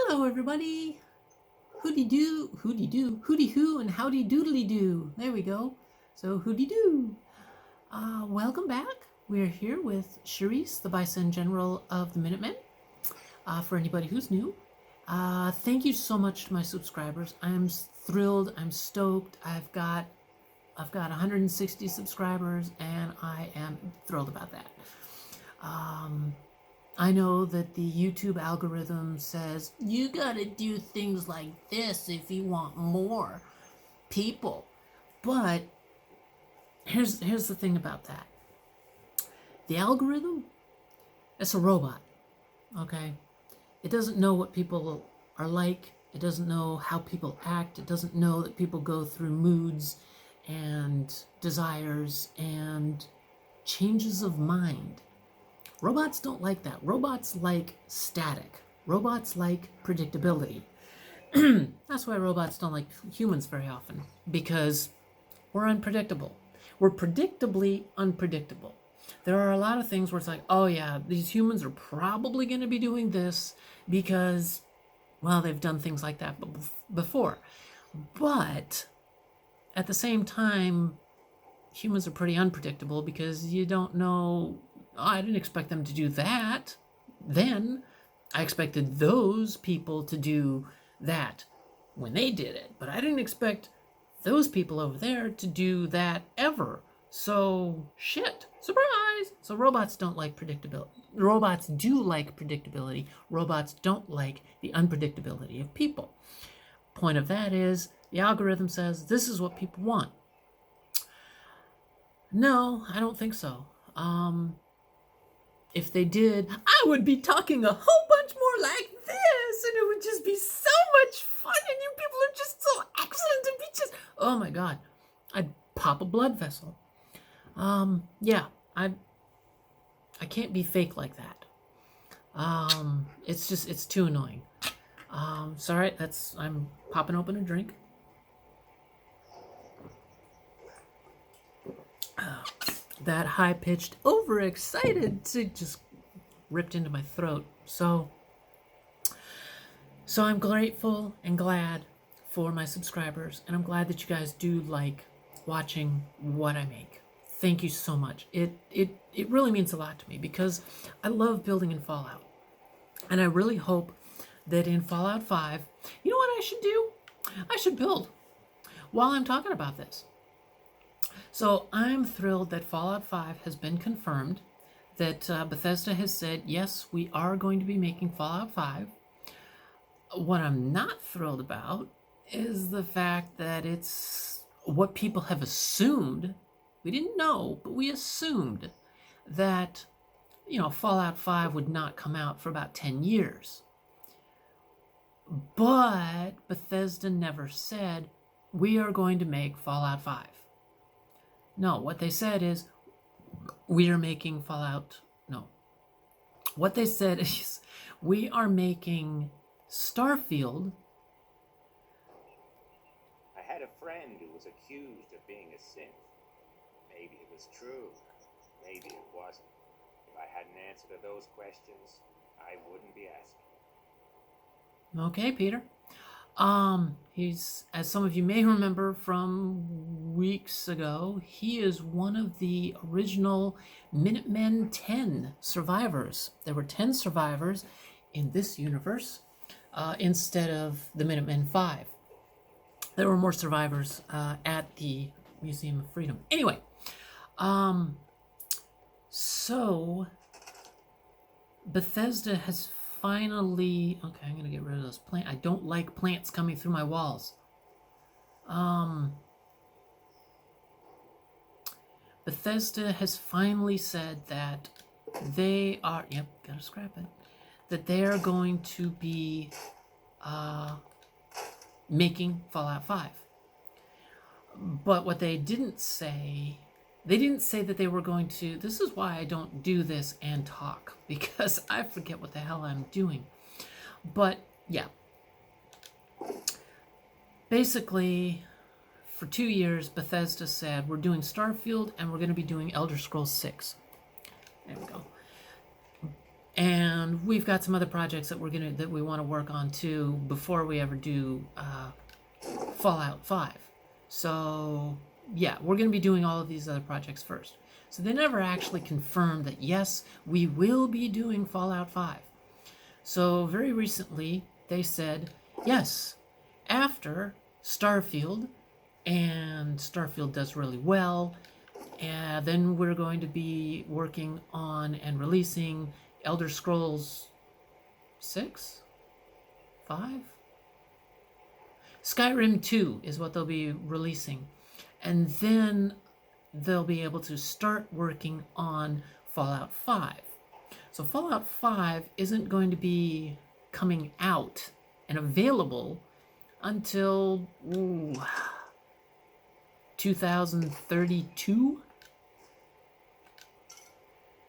Hello, everybody. Hooty doo, hooty hoo, and howdy doodly doo. There we go. So hooty doo. Welcome back. We're here with Charisse, the Bison General of the Minutemen. For anybody who's new, thank you so much to my subscribers. I'm thrilled. I'm stoked. I've got 160 subscribers, and I am thrilled about that. I know that the YouTube algorithm says you gotta do things like this if you want more people. But here's the thing about that. The algorithm, it's a robot, okay? It doesn't know what people are like. It doesn't know how people act. It doesn't know that people go through moods and desires and changes of mind. Robots don't like that. Robots like static. Robots like predictability. That's why robots don't like humans very often, because we're unpredictable. We're predictably unpredictable. There are a lot of things where it's like, oh yeah, these humans are probably going to be doing this because, well, they've done things like that before. But at the same time, humans are pretty unpredictable because you don't know. I didn't expect them to do that then. I expected those people to do that when they did it, but I didn't expect those people over there to do that ever. So, shit. Surprise! So robots don't like predictability. Robots do like predictability. Robots don't like the unpredictability of people. Point of that is, the algorithm says this is what people want. No, I don't think so. If they did, I would be talking a whole bunch more like this, and it would just be so much fun, and you people are just so excellent and be just, oh my God, I'd pop a blood vessel. Yeah, I can't be fake like that. It's too annoying. Sorry, I'm popping open a drink. That high-pitched, overexcited, just ripped into my throat. So I'm grateful and glad for my subscribers, and I'm glad that you guys do like watching what I make. Thank you so much. It really means a lot to me because I love building in Fallout. And I really hope that in Fallout 5, you know what I should do? I should build while I'm talking about this. So I'm thrilled that Fallout 5 has been confirmed, that Bethesda has said, yes, we are going to be making Fallout 5. What I'm not thrilled about is the fact that it's what people have assumed. We didn't know, but we assumed that, Fallout 5 would not come out for about 10 years. But Bethesda never said, we are going to make Fallout 5. No, what they said is, we are making Fallout. No. What they said is, we are making Starfield. I had a friend who was accused of being a synth. Maybe it was true. Maybe it wasn't. If I had an answer to those questions, I wouldn't be asking. Okay, Peter. He's, as some of you may remember from weeks ago, he is one of the original Minutemen 10 survivors. There were 10 survivors in this universe instead of the Minutemen 5. There were more survivors at the Museum of Freedom. Anyway, so Bethesda has finally, okay, I'm going to get rid of those plants. I don't like plants coming through my walls. Bethesda has finally said that they are, yep, gotta scrap it, that they are going to be making Fallout 5. But what they didn't say, that they were going to, this is why I don't do this and talk, because I forget what the hell I'm doing. But, yeah. Basically, for 2 years, Bethesda said, we're doing Starfield, and we're going to be doing Elder Scrolls 6. There we go. And we've got some other projects that we want to work on too before we ever do Fallout 5. So yeah, we're going to be doing all of these other projects first. So they never actually confirmed that yes, we will be doing Fallout 5. So very recently they said yes, after Starfield, and Starfield does really well, and then we're going to be working on and releasing Elder Scrolls 6? 5? Skyrim 2 is what they'll be releasing. And then they'll be able to start working on Fallout 5. So Fallout 5 isn't going to be coming out and available until 2032?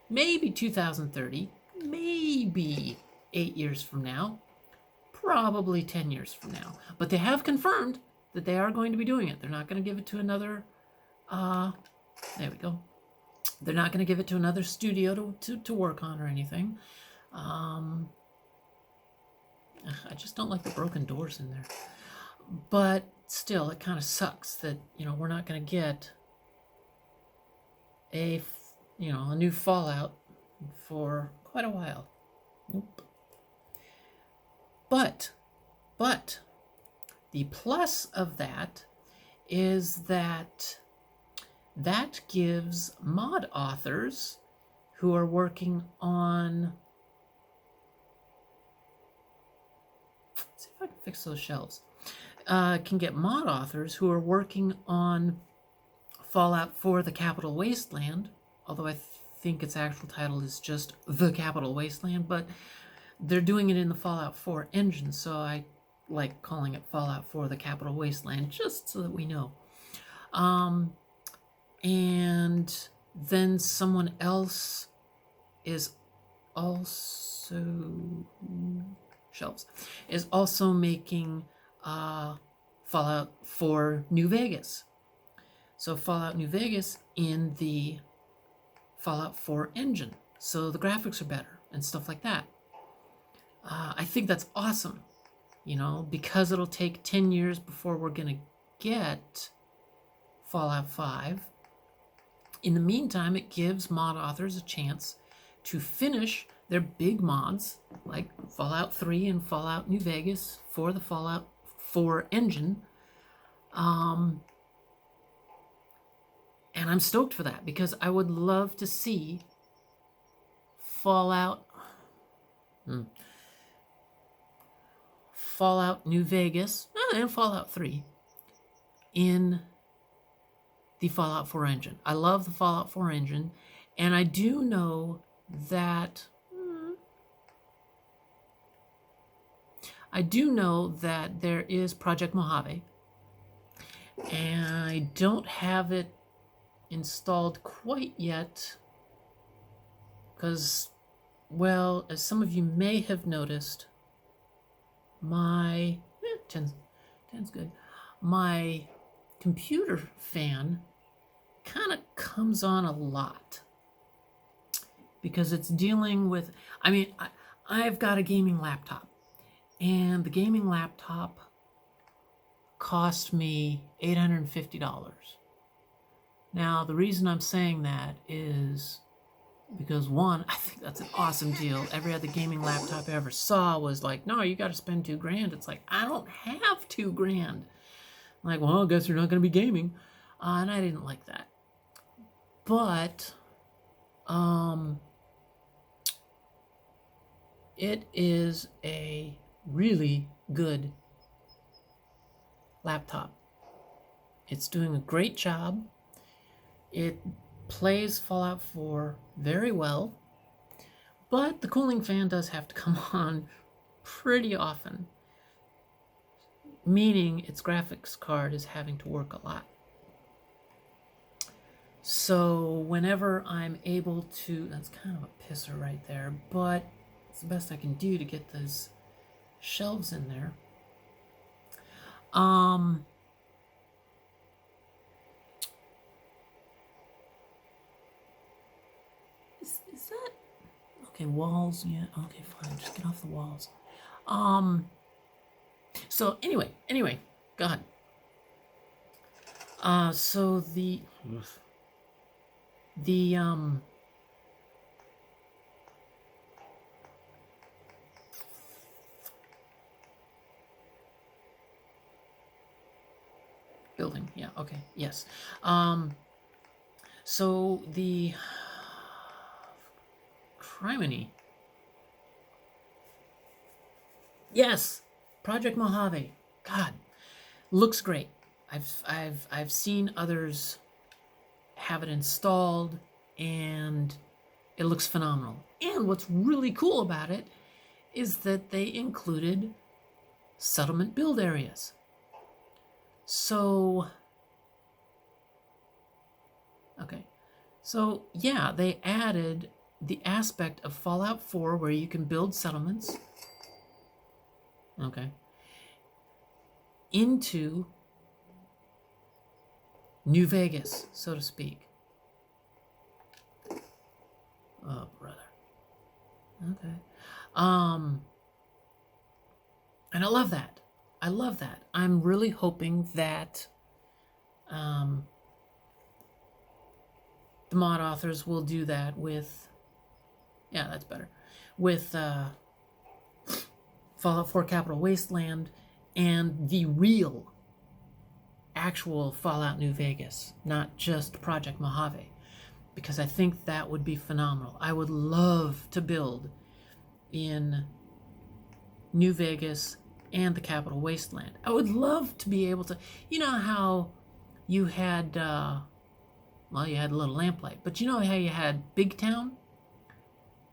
Maybe 2030. Maybe 8 years from now. Probably 10 years from now. But they have confirmed that they are going to be doing it. They're not going to give it to another, there we go. They're not going to give it to another studio to work on or anything. I just don't like the broken doors in there. But still, it kind of sucks that, we're not going to get a new Fallout for quite a while. Nope. But the plus of that is that gives mod authors who are working on, let's see if I can fix those shelves, can get mod authors who are working on Fallout 4 The Capital Wasteland, although I think its actual title is just The Capital Wasteland, but they're doing it in the Fallout 4 engine, so I like calling it Fallout 4 The Capital Wasteland, just so that we know. And then someone else is also making Fallout 4 New Vegas. So Fallout New Vegas in the Fallout 4 engine. So the graphics are better and stuff like that. I think that's awesome, because it'll take 10 years before we're going to get Fallout 5. In the meantime, it gives mod authors a chance to finish their big mods, like Fallout 3 and Fallout New Vegas for the Fallout 4 engine. And I'm stoked for that, because I would love to see Fallout New Vegas and Fallout 3 in the Fallout 4 engine. I love the Fallout 4 engine, and I do know that there is Project Mojave, and I don't have it installed quite yet because, well, as some of you may have noticed, my 10's good. My computer fan kind of comes on a lot because it's dealing with, I've got a gaming laptop, and the gaming laptop cost me $850. Now, the reason I'm saying that is because, one, I think that's an awesome deal. Every other gaming laptop I ever saw was like, no, you got to spend $2,000. It's like, I don't have $2,000. I'm like, well, I guess you're not going to be gaming. And I didn't like that. But it is a really good laptop. It's doing a great job. It plays Fallout 4 very well, but the cooling fan does have to come on pretty often, meaning its graphics card is having to work a lot. So whenever I'm able to, that's kind of a pisser right there, but it's the best I can do to get those shelves in there. Is that Okay, walls, yeah, okay, fine, just get off the walls. So anyway, God. So the building, yeah, okay, yes. So the criminy. Yes, Project Mojave. God, looks great. I've seen others have it installed, and it looks phenomenal. And what's really cool about it is that they included settlement build areas. So, okay. So, yeah, they added the aspect of Fallout 4 where you can build settlements. Okay. Into New Vegas, so to speak. Oh, brother. Okay. And I love that. I love that. I'm really hoping that the mod authors will do that with, yeah, that's better, with Fallout 4 Capital Wasteland and the real, actual Fallout New Vegas, not just Project Mojave, because I think that would be phenomenal. I would love to build in New Vegas and the Capital Wasteland. I would love to be able to, you know how you had, well, you had Little Lamplight, but you know how you had Big Town?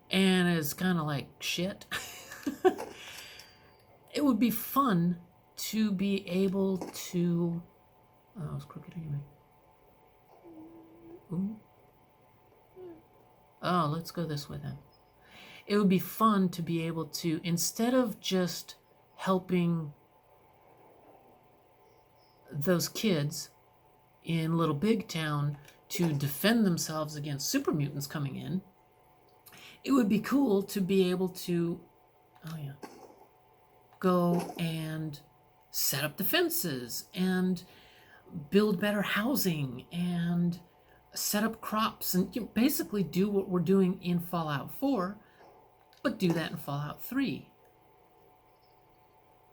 And it's kind of like shit. It would be fun to be able to, oh, it's crooked anyway. Ooh. Oh, let's go this way then. It would be fun to be able to, instead of just helping those kids in Little Big Town to defend themselves against super mutants coming in, it would be cool to be able to, oh yeah, go and set up defenses and build better housing and set up crops and basically do what we're doing in Fallout 4, but do that in Fallout 3.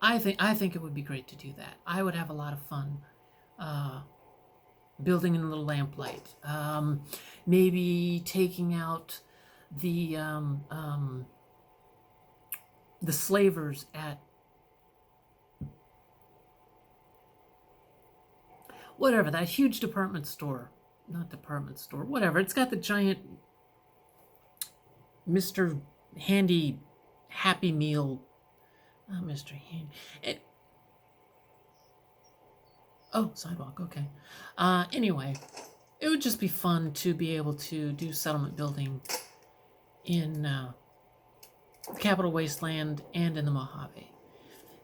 I think it would be great to do that. I would have a lot of fun building in a Little Lamplight. Maybe taking out the slavers at whatever, that huge department store. Not department store, whatever. It's got the giant Mr. Handy Happy Meal. Oh, Mr. Handy. Oh, sidewalk, okay. Anyway, it would just be fun to be able to do settlement building in Capital Wasteland and in the Mojave.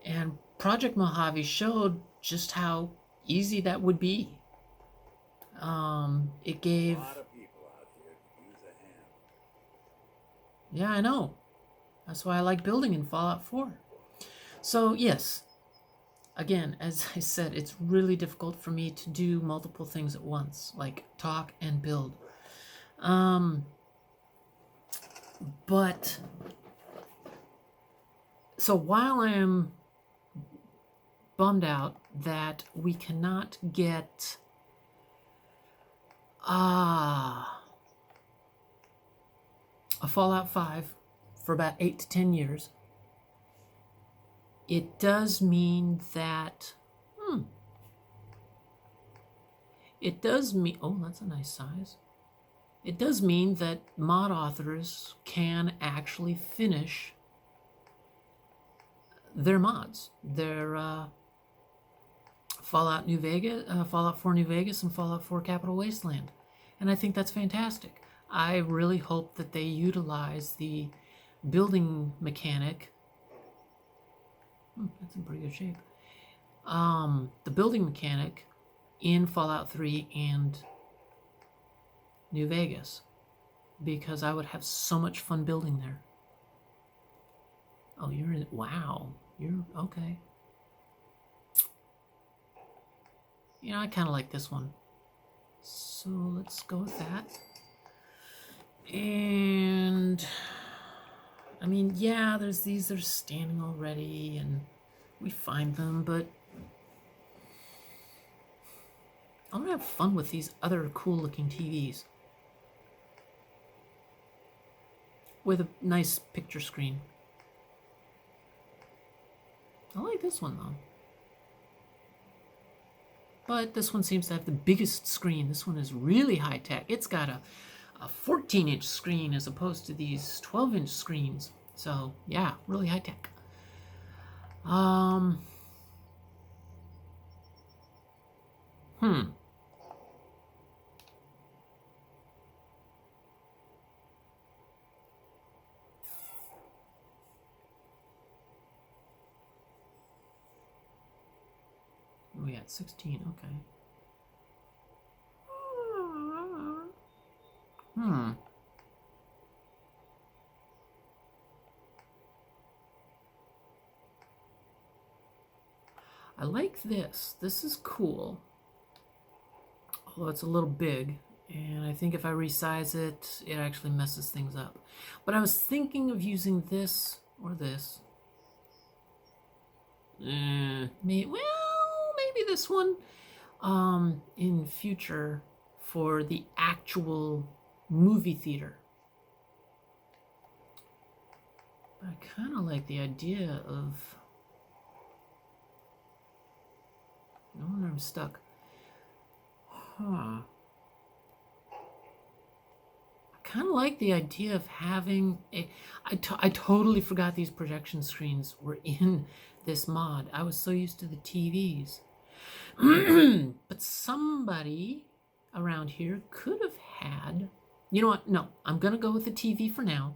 And Project Mojave showed just how easy that would be. It gave... A lot of people out here could use a hand. Yeah, I know. That's why I like building in Fallout 4. So, yes. Again, as I said, it's really difficult for me to do multiple things at once, like talk and build. But, so while I am bummed out that we cannot get a Fallout 5 for about 8 to 10 years, it does mean that, it does mean, oh, that's a nice size. It does mean that mod authors can actually finish their mods, their Fallout New Vegas, Fallout 4 New Vegas, and Fallout 4 Capital Wasteland. And I think that's fantastic. I really hope that they utilize the building mechanic. That's in pretty good shape. The building mechanic in Fallout 3 and New Vegas. because I would have so much fun building there. Oh, you're in, wow. You're, okay. Yeah, I kind of like this one. So let's go with that. And, I mean, yeah, there's these that are standing already, and we find them, but I want to have fun with these other cool looking TVs. With a nice picture screen. I like this one though. But this one seems to have the biggest screen. This one is really high tech. It's got a 14-inch screen as opposed to these 12-inch screens. So yeah, really high tech. We got 16, okay. I like this. This is cool. Although it's a little big. And I think if I resize it, it actually messes things up. But I was thinking of using this or this. Maybe this one in future for the actual movie theater. But I kind of like the idea of... No wonder I'm stuck. Huh. I kind of like the idea of having a... I totally forgot these projection screens were in this mod. I was so used to the TVs. But somebody around here could have had... You know what? No, I'm going to go with the TV for now.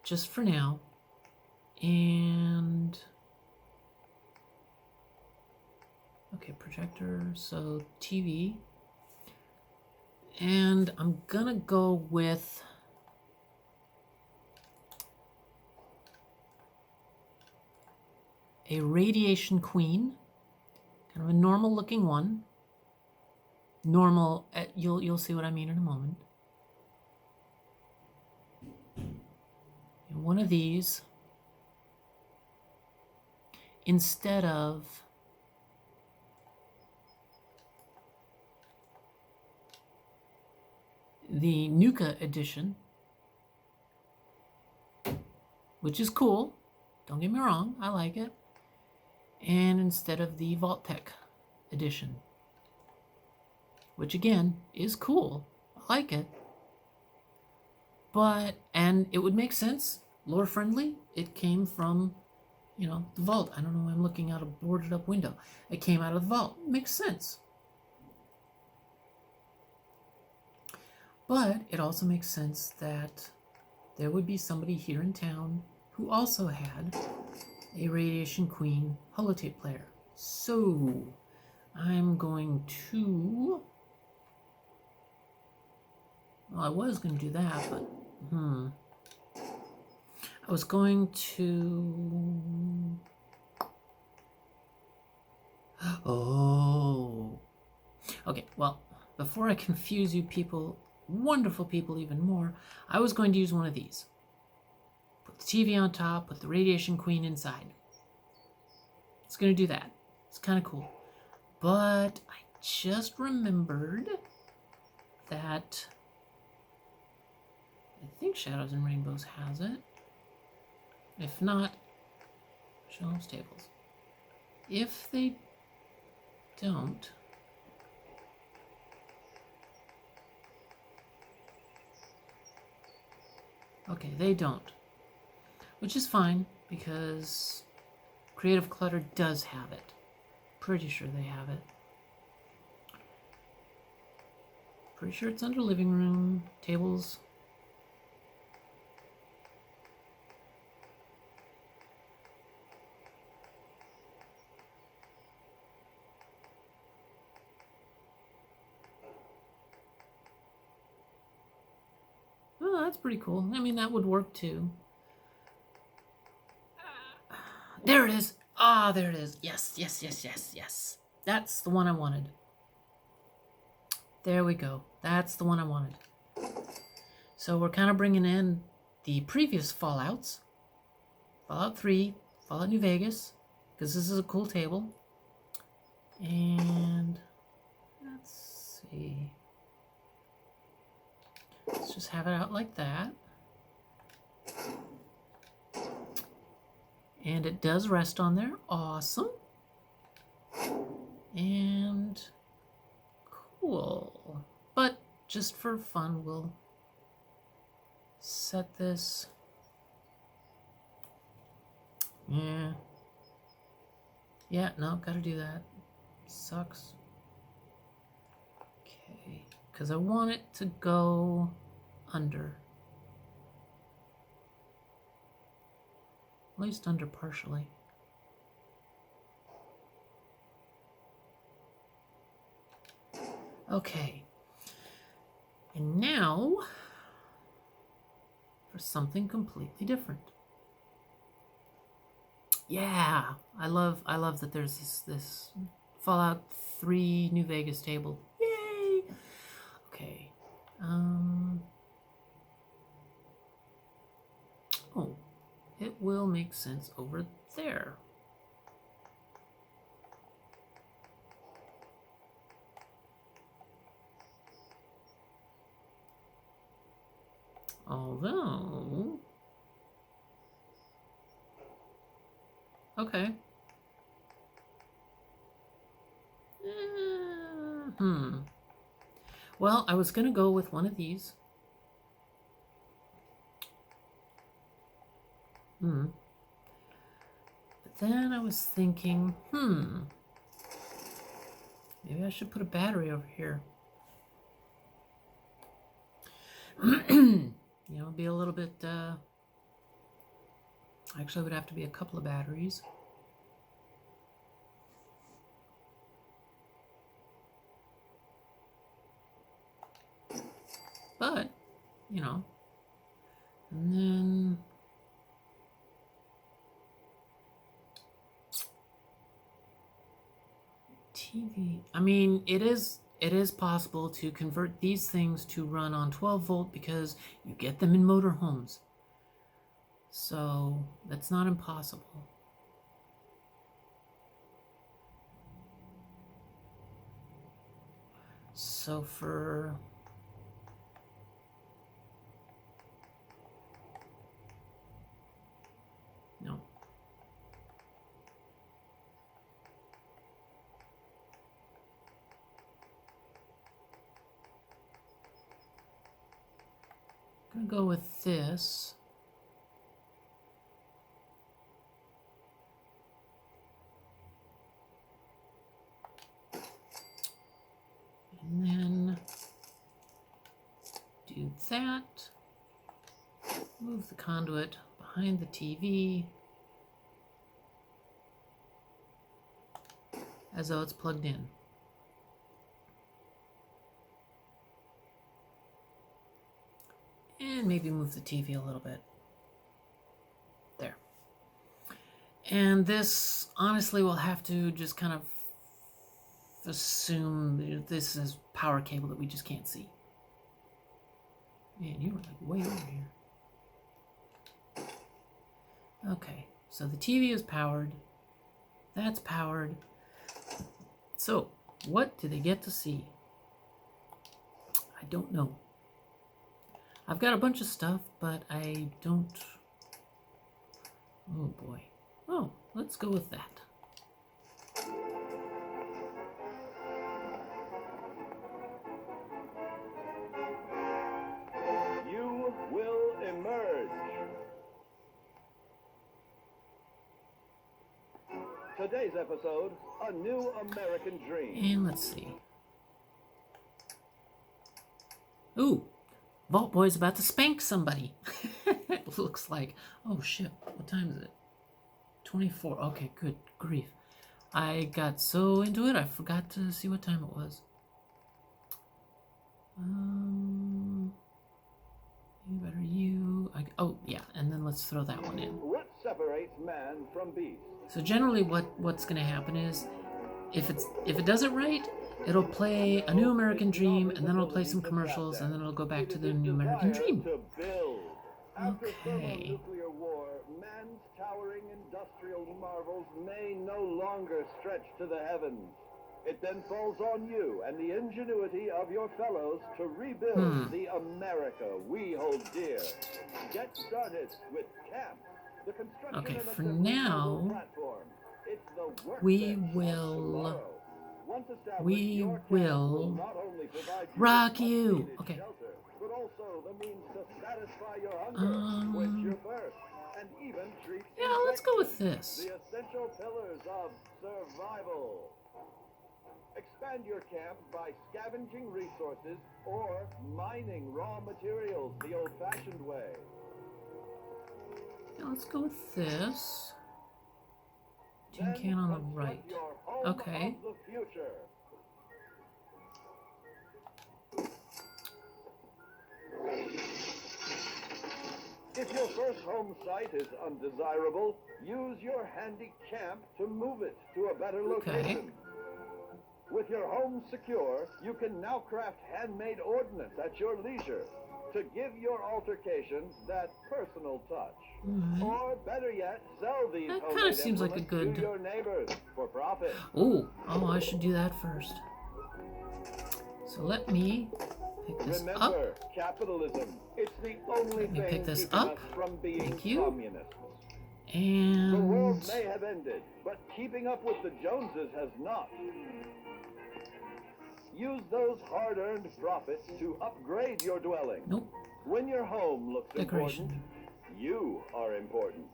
Just for now. And... Okay, projector, so TV. And I'm gonna go with a Radiation Queen, kind of a normal looking one. Normal, you'll see what I mean in a moment. And one of these instead of the Nuka edition, which is cool. Don't get me wrong, I like it. And instead of the Vault-Tec edition, which again is cool. I like it. But, and it would make sense, lore friendly. It came from, you know, the vault. I don't know why I'm looking out a boarded up window. It came out of the vault. Makes sense. But it also makes sense that there would be somebody here in town who also had a Radiation Queen holotape player. So I'm going to... Well, I was going to do that, but... I was going to... Oh. Okay, well, before I confuse you people, wonderful people even more, I was going to use one of these. Put the TV on top, put the Radiation Queen inside. It's going to do that. It's kind of cool. But I just remembered that I think Shadows and Rainbows has it. If not, Shelves Tables. If they don't, okay, they don't, which is fine because Creative Clutter does have it. Pretty sure they have it. Pretty sure it's under living room, tables. that's pretty cool. I mean, that would work too. There it is. Ah, there it is. Yes, yes, yes, yes, yes. That's the one I wanted. There we go. That's the one I wanted. So we're kind of bringing in the previous Fallouts. Fallout 3, Fallout New Vegas, because this is a cool table. And let's see. Let's just have it out like that. And it does rest on there. Awesome. And cool. But just for fun, we'll set this. Yeah. Yeah, no, gotta do that. Sucks. Okay. Because I want it to go under. At least under partially. Okay. And now for something completely different. Yeah, I love that there's this Fallout 3 New Vegas table. Yay! Okay. Oh, it will make sense over there. Although, okay. Well, I was gonna go with one of these. But then I was thinking, maybe I should put a battery over here. You know, be a little bit, actually it would have to be a couple of batteries. But, you know, and then TV. I mean, it is possible to convert these things to run on 12 volt because you get them in motorhomes. So that's not impossible. So for no. I'm gonna go with this. And then do that. Move the conduit behind the TV as though it's plugged in. And maybe move the TV a little bit. There. And this, honestly, will have to just kind of assume this is power cable that we just can't see. Man, you were like way over here. Okay, so the TV is powered. That's powered. So, what do they get to see? I don't know. I've got a bunch of stuff, but I don't... Oh boy. Oh, let's go with that. You will emerge. Today's episode, a new American dream. And let's see. Ooh, Vault Boy's about to spank somebody. It looks like. Oh shit, what time is it? 24. Okay, good grief. I got so into it, I forgot to see what time it was. You better oh yeah, and then let's throw that one in. What separates man from beast? So generally what's gonna happen is if it does it right, it'll play A New American Dream, and then it'll play some commercials, and then it'll go back to the New American Dream. To build. After Okay. thermonuclear war, man's towering industrial marvels may no longer stretch to the heavens. It then falls on you and the ingenuity of your fellows to rebuild the America we hold dear. Get started with CAMP, the construction Okay, and for assembly now, mobile platform. It's the we workbench of will- tomorrow. Once established, we your camp will not only provide you rock with you. much-needed Okay. shelter, but also the means to satisfy your hunger, quench your thirst, and even treat Yeah, let's go with infection. this. The essential pillars of survival. Expand your camp by scavenging resources or mining raw materials the old-fashioned way. Yeah, let's go with this. Tin Then can on the construct right. your home Okay. of the future. If your first home site is undesirable, use your handy camp to move it to a better location. With your home secure, you can now craft handmade ordnance at your leisure to give your altercations that personal touch. Or better yet, sell these That homemade kinda seems like a implements good- to your neighbors for profit. Oh, I should do that first. So let me pick this up. Remember, capitalism. It's the only Let me thing pick this keeping up. us from being Thank you. communists. The world And may have ended, but keeping up with the Joneses has not. Use those hard-earned profits to upgrade your dwelling. nope, When your home looks decoration. important, you are important.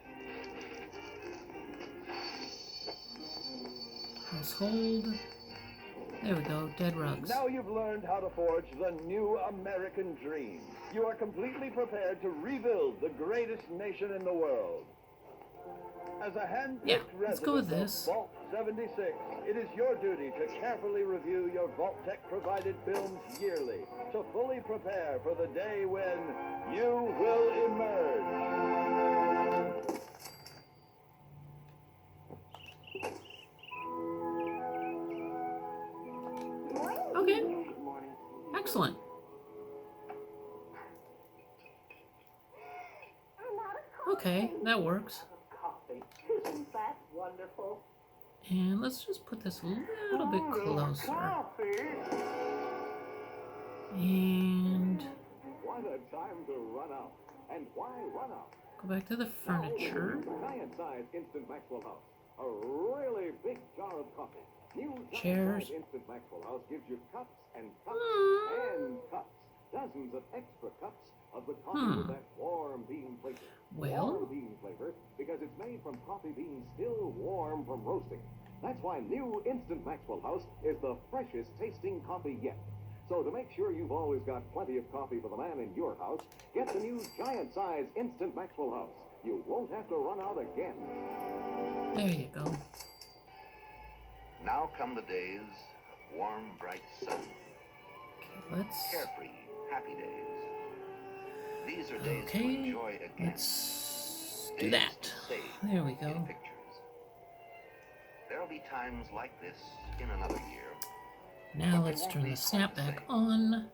Household. There we go, dead rugs. Now you've learned how to forge the new American dream. You are completely prepared to rebuild the greatest nation in the world. As a hand-picked Yeah, let's go with resident of this. Vault 76, it is your duty to carefully review your Vault-Tec provided films yearly to fully prepare for the day when you will emerge. Okay, excellent. Okay, that works. Isn't that wonderful? And let's just put this a little bit closer. And What a time to run out. And why run out? go back to the furniture. Giant-sized Instant Maxwell House. A really big jar of coffee. New Chairs. giant-sized Instant Maxwell House gives you cups and cups and cups. Dozens of extra cups of the coffee with that warm bean flavor. Well. Warm bean flavor because it's made from coffee beans still warm from roasting. That's why new Instant Maxwell House is the freshest tasting coffee yet. So to make sure you've always got plenty of coffee for the man in your house, get the new giant-size Instant Maxwell House. You won't have to run out again. There you go. Now come the days of warm, bright sun, Okay, let's. carefree, happy days. These are days to Okay, enjoy again. let's do Days that. to save There we in go. pictures. There'll be times like this in another year. Now let's turn the snapback on.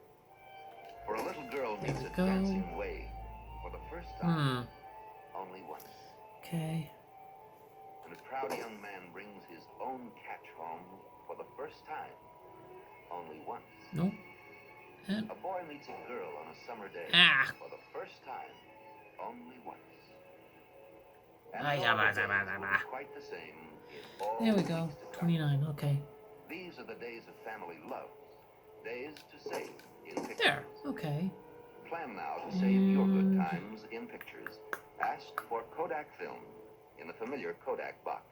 For a little girl There meets we a go. dancing way for the first time, only once. Okay. And a proud young man brings his own catch home for the first time, only once. Nope. And A boy meets a girl on a summer day for the first time, only once. And Ah, all yeah, the bah, days bah, bah, will bah. be quite the same in all there we the go. weeks to come. 29. Okay. These are the days of family love, days to save in pictures. There. Okay. Plan now to save your good times in pictures. Ask for Kodak film in the familiar Kodak box.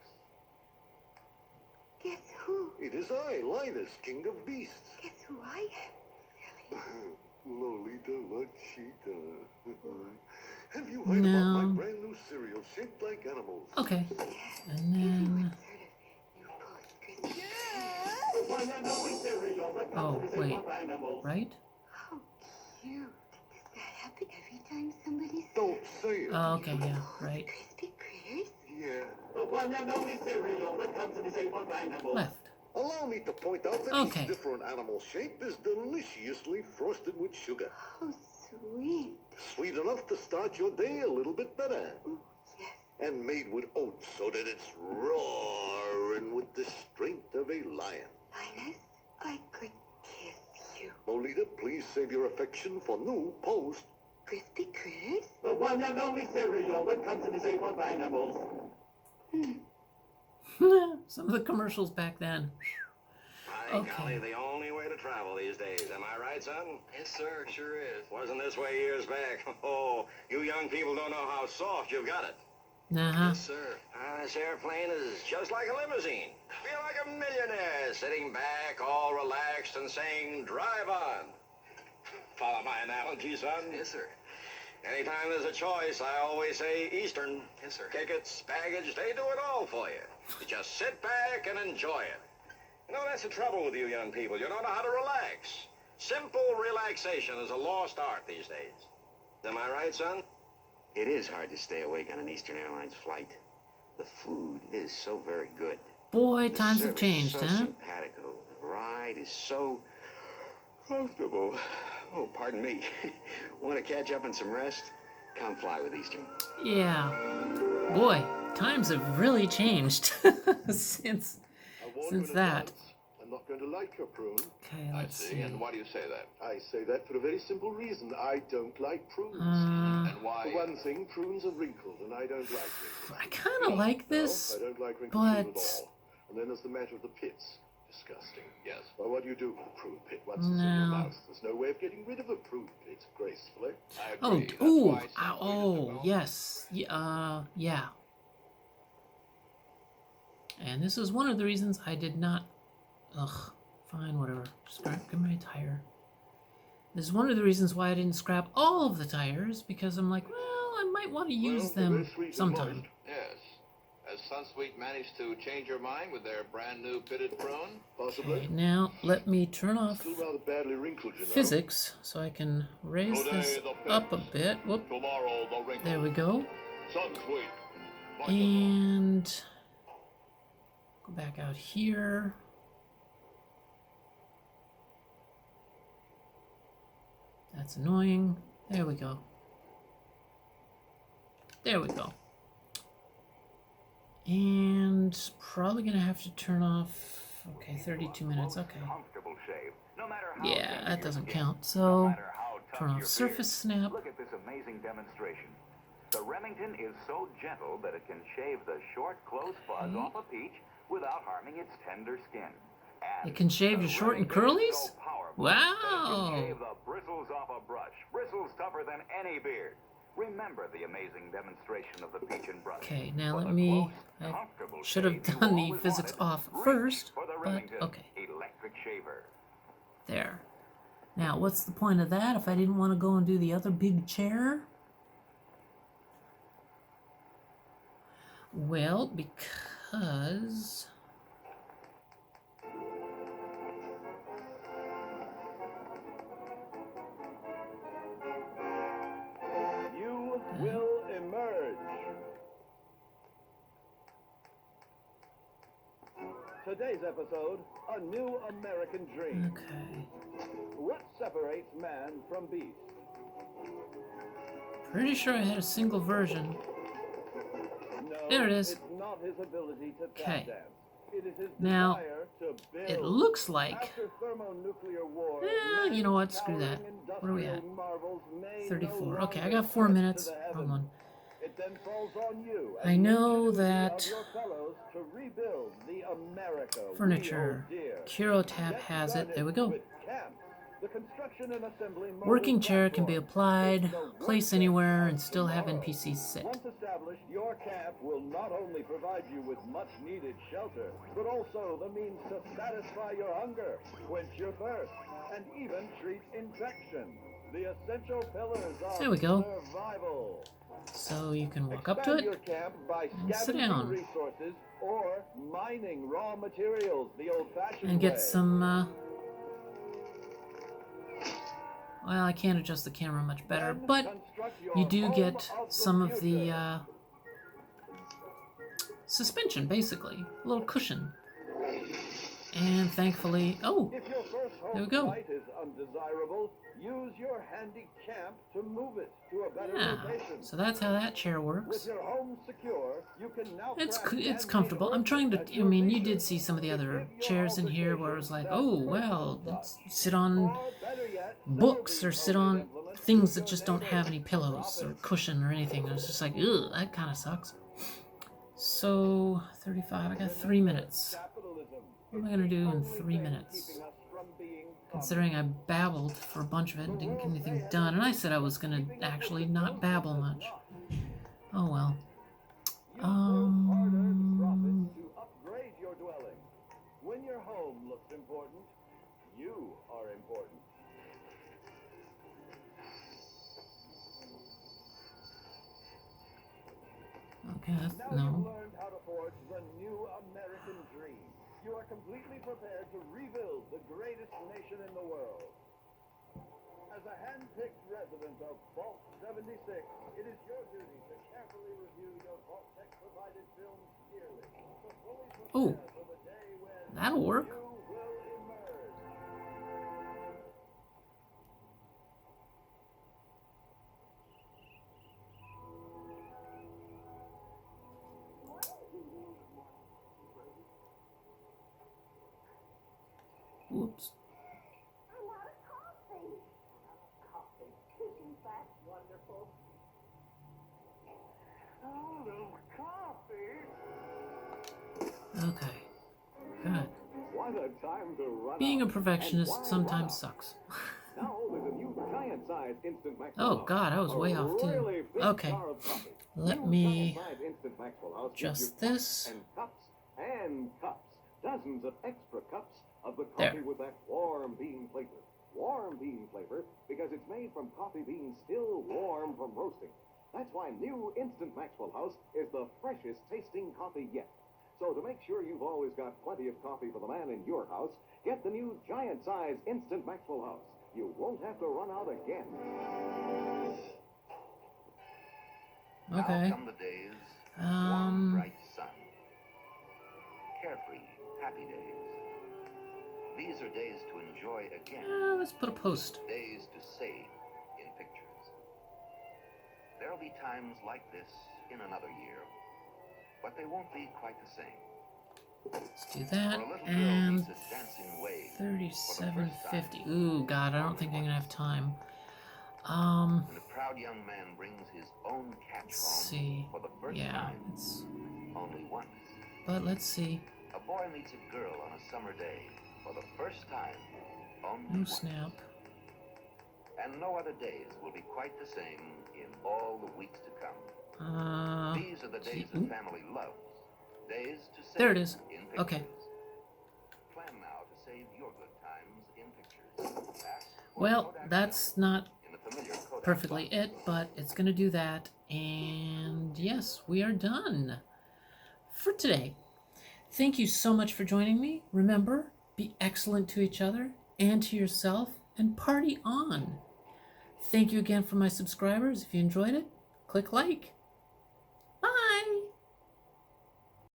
Guess who? It is I, Linus, king of beasts. Guess who I am? Lolita Lachita. Have you heard about No. my brand new cereal shaped like animals? Okay. And then. Oh, wait. Right? How cute. Does that happen every time somebody said Don't say it. Oh, okay, yeah, right. crispy critters? Yeah. The one and only cereal that comes in the shape of animals. Left. Allow me to point out that Okay. each different animal shape is deliciously frosted with sugar. Oh, sweet. Sweet enough to start your day a little bit better. Oh, yes. And made with oats so that it's roaring with the strength of a lion. Linus, I could kiss you. Lolita, please save your affection for new post. Crispy critters? The one and only cereal that comes in the shape of animals. Some of the commercials back then. By Okay. golly, the only way to travel these days. Am I right, son? Yes, sir, it sure is. Wasn't this way years back. Oh, you young people don't know how soft you've got it. Uh-huh. Yes, sir. This airplane is just like a limousine. Feel like a millionaire sitting back, all relaxed and saying, drive on. Follow my analogy, son? Yes, sir. Anytime there's a choice, I always say Eastern. Yes, sir. Tickets, baggage, they do it all for you. You just sit back and enjoy it. You know, that's the trouble with you young people. You don't know how to relax. Simple relaxation is a lost art these days. Am I right, son? It is hard to stay awake on an Eastern Airlines flight. The food is so very good. Boy, The times have service changed, is so huh? simpatico. The ride is so comfortable. Oh, pardon me. Want to catch up on some rest? Come fly with Eastern. Yeah. Boy, times have really changed since that. I'm not going to like your prune. Okay, let's see. And why do you say that? I say that for a very simple reason. I don't like prunes. Uh, And why? For one thing, prunes are wrinkled, and I don't like wrinkles. I kind of like this, No, I don't like wrinkled but prune at all. And then there's the matter of the pits. Disgusting. Yes. Well, what do you do with the prune pit once it's in your No. mouth? There's no way of getting rid of a prune pit gracefully. I agree. oh, That's ooh, why some oh, develop- yes, yeah. And this is one of the reasons I did not. Ugh, fine, whatever. Scrap my tire. This is one of the reasons why I didn't scrap all of the tires, because I'm like, well, I might want to use they're them very sweet and sometime. moist. Yes. Has Sunsweet managed to change your mind with their brand new pitted prune? Possibly. Okay, now let me turn off Still rather badly wrinkled, you know. physics so I can raise Today this the up a pits. bit. Whoop, Tomorrow the wrinkle. there we go. Sunsweet. And go back out here. That's annoying. There we go. There we go. And probably gonna have to turn off. Okay, 32 minutes. Okay. Comfortable shave. No matter how Yeah, tender that your doesn't skin, count. no So matter how tough turn your off beard. surface snap. Look at this amazing demonstration. The Remington is so gentle that it can shave the short, close fuzz Okay. off a peach without harming its tender skin. And It can shave the your short and Remington is curlies? so powerful that it Wow. can shave the bristles off a brush. Bristles tougher than any beard. Remember the amazing demonstration of the peach and brush. Okay, now For let the me. close, I comfortable should have shave you've done the always physics wanted, off reach first, for the but Remington okay. electric shaver. There. Now, what's the point of that if I didn't want to go and do the other big chair? Well, because... You will emerge. Today's episode, a new American dream. Okay. What separates man from beast? Pretty sure I had a single version. No, There it is. It's not his ability to tap Okay. dance. It is his Now, desire to build. it looks like... After thermonuclear war, you know what? Screw that. What are we at? 34. Okay, I got 4 minutes. Hold on. It then falls on you I and the know ingenuity that of your fellows to rebuild the America we furniture. hold dear. Kuro Tab Get has it. started There we go. with camp. The construction and assembly mobile Working chair can be platform. applied, It's the place workbench anywhere, of and still have tomorrow. NPCs sit. Once established, your camp will not only provide you with much needed shelter, but also the means to satisfy your hunger, quench your thirst, and even treat infection. The essential pillars of There we go. survival. So you can walk up to Expand your it. camp by and sit scavenging down. resources or mining raw materials the old-fashioned And get way. some, Well, I can't adjust the camera much better, but you do get some of the suspension, basically. A little cushion. And thankfully, oh, If your first home there we go. site is undesirable, use your handy camp to move it to a better Yeah, location. so that's how that chair With works. your home secure, you can now It's craft comfortable. I'm trying to, at I your mean, you leisure. did see some of the other Give your chairs in here where it was like, oh, well, altercation let's sit on Or better yet, books sell or these sit homemade on implements things to that just your don't have any neighbors. pillows or Profit. cushion or anything. I was just like, ugh, that kind of sucks. So, 35, I got 3 minutes. Capitalism. What am I going to do in Only 3 thing minutes? keeping us from being Considering I babbled for a bunch of it and didn't get anything done. And I said I was going to actually not babble much. Oh well. Use those hard-earned profits to upgrade your dwelling. When your home looks important, you are important. Okay, Now you've no. learned how to forge the new American dream. You are completely prepared to rebuild the greatest nation in the world. As a hand-picked resident of Vault 76, it is your duty to carefully review your Vault-Tec-provided films yearly to fully Ooh, prepare for the day when that'll work. you will emerge. Whoops. I'm out of coffee. Coffee. Isn't that wonderful? Oh, coffee. Okay. Good. What a time to run Being a out. perfectionist And why sometimes run out? sucks. Now there's a new giant-sized Instant Maxwell Oh, House. God, I was A way off, too. really big Okay. jar of coffee. Let New me giant-sized Instant Maxwell House gives adjust you this. and cups and cups. Dozens of extra cups of the There. coffee with that warm bean flavor. Warm bean flavor because it's made from coffee beans still warm from roasting. That's why new Instant Maxwell House is the freshest tasting coffee yet. So to make sure you've always got plenty of coffee for the man in your house, get the new giant-sized Instant Maxwell House. You won't have to run out again. Okay. Now come the days, warm, bright sun. Carefree, happy days. These are days to enjoy again. Let's put a post. Days to save in pictures. There'll be times like this in another year, but they won't be quite the same. Let's do that. For a little girl And meets a dancing wave for the first time. 3750. Ooh, God, I don't think I'm gonna have time. And a proud young man brings his own catch Let's home see. for the first Yeah, time, it's. only once. But let's see. A boy meets a girl on a summer day for the first time, only No once. snap. And no other days will be quite the same in all the weeks to come. These are the days the ooh. family loves. Days to save There it is. in pictures. Okay. Plan now to save your good times in pictures. Ask for Well, Kodak that's film not in the familiar Kodak perfectly box. it, but it's gonna do that. And yes, we are done for today. Thank you so much for joining me. Remember, be excellent to each other and to yourself, and party on. Thank you again for my subscribers. If you enjoyed it, click like.